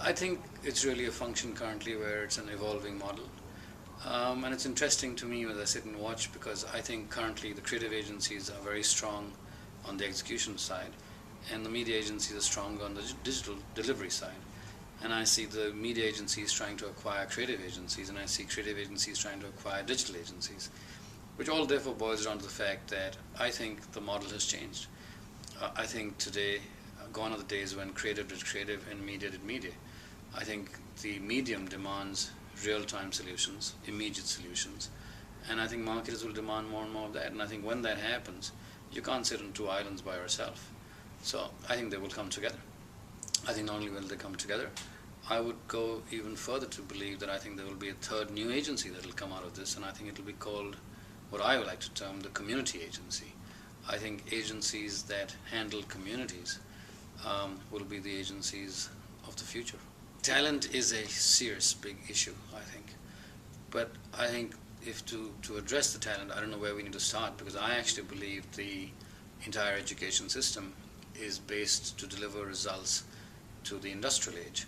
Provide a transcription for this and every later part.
I think it's really a function currently where it's an evolving model. And it's interesting to me as I sit and watch, because I think currently the creative agencies are very strong on the execution side, and the media agencies are strong on the digital delivery side. And I see the media agencies trying to acquire creative agencies, and I see creative agencies trying to acquire digital agencies, which all therefore boils down to the fact that I think the model has changed. I think today, gone are the days when creative did creative and media did media. I think the medium demands real-time solutions, immediate solutions, and I think marketers will demand more and more of that. And I think when that happens, you can't sit on two islands by yourself. So I think they will come together. I think not only will they come together, I would go even further to believe that I think there will be a third new agency that will come out of this, and I think it will be called what I would like to term the community agency. I think agencies that handle communities will be the agencies of the future. Talent is a serious big issue, I think. But I think if to address the talent, I don't know where we need to start, because I actually believe the entire education system is based to deliver results to the industrial age,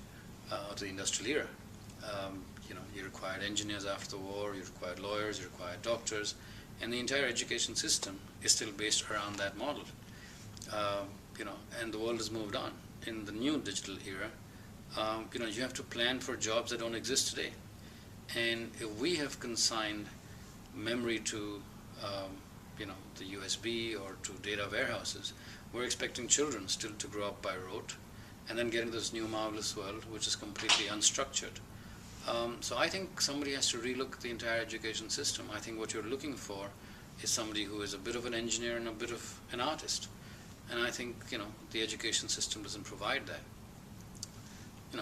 to the industrial era. You required engineers after the war, you required lawyers, you required doctors, and the entire education system is still based around that model. And the world has moved on. In the new digital era, you have to plan for jobs that don't exist today. And if we have consigned memory to, the USB or to data warehouses, we're expecting children still to grow up by rote and then get into this new marvelous world which is completely unstructured. So I think somebody has to relook the entire education system. I think what you're looking for is somebody who is a bit of an engineer and a bit of an artist. And I think, the education system doesn't provide that.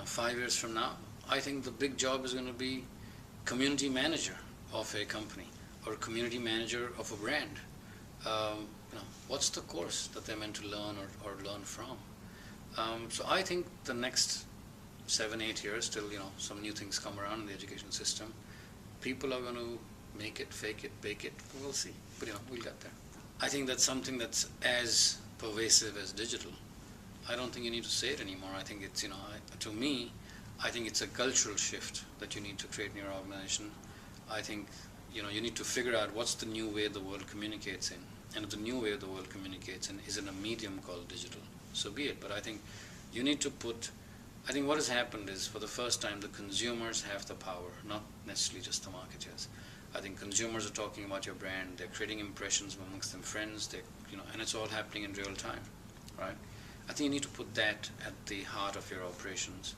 5 years from now, I think the big job is going to be community manager of a company or a community manager of a brand. What's the course that they're meant to learn or learn from? So I think the next 7-8 years, till some new things come around in the education system, people are going to make it, fake it, bake it. We'll see, but we'll get there. I think that's something that's as pervasive as digital. I don't think you need to say it anymore. I think it's, to me, I think it's a cultural shift that you need to create in your organization. I think, you need to figure out what's the new way the world communicates in. And if the new way the world communicates in is in a medium called digital, so be it. But I think you need to I think what has happened is, for the first time, the consumers have the power, not necessarily just the marketers. I think consumers are talking about your brand, they're creating impressions amongst them friends, and it's all happening in real time, right? I think you need to put that at the heart of your operations,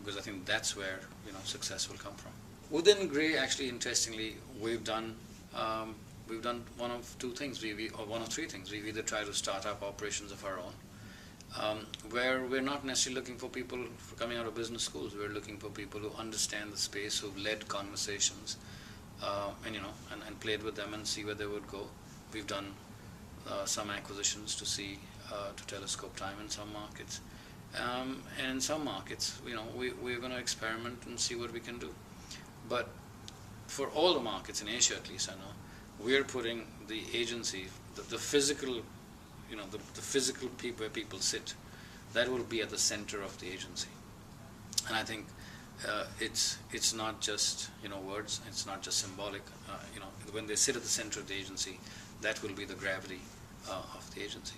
because I think that's where success will come from. Within Grey, actually, interestingly, we've done one of two things, or one of three things. We've either tried to start up operations of our own, where we're not necessarily looking for people coming out of business schools. We're looking for people who understand the space, who've led conversations, and played with them and see where they would go. We've done some acquisitions to telescope time in some markets, and in some markets, we're going to experiment and see what we can do. But for all the markets in Asia, at least I know, we're putting the agency, the physical, the physical people where people sit, that will be at the center of the agency. And I think it's not just words, it's not just symbolic. When they sit at the center of the agency, that will be the gravity of the agency.